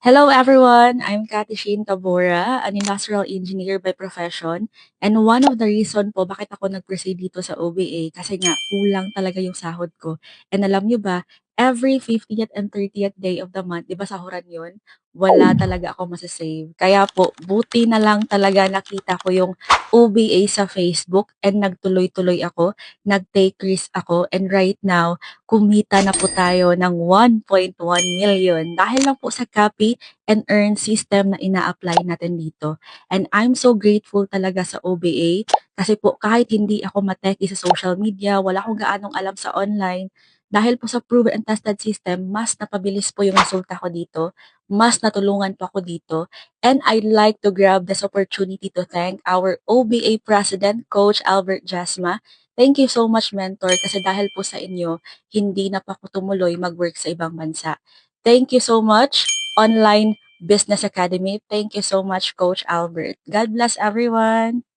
Hello everyone, I'm Kati Shane Tabora, an industrial engineer by profession. And one of the reason po bakit ako nag-proceed dito sa OBA kasi nga kulang talaga yung sahod ko. And alam nyo ba, every 50th and 30th day of the month, di ba sahuran yun? Wala talaga ako masasave. Kaya po, buti na lang talaga nakita ko yung OBA sa Facebook and nagtuloy-tuloy ako, nag-take risk ako, and right now, kumita na po tayo ng 1.1 million dahil lang po sa copy and earn system na ina-apply natin dito. And I'm so grateful talaga sa OBA kasi po kahit hindi ako mateki sa social media, wala akong gaanong alam sa online, dahil po sa proven and tested system, mas napabilis po yung resulta ko dito, mas natulungan po ako dito. And I'd like to grab this opportunity to thank our OBA President, Coach Albert Jasma. Thank you so much, mentor, kasi dahil po sa inyo, hindi na pa ako tumuloy mag-work sa ibang bansa. Thank you so much, Online Business Academy. Thank you so much, Coach Albert. God bless everyone.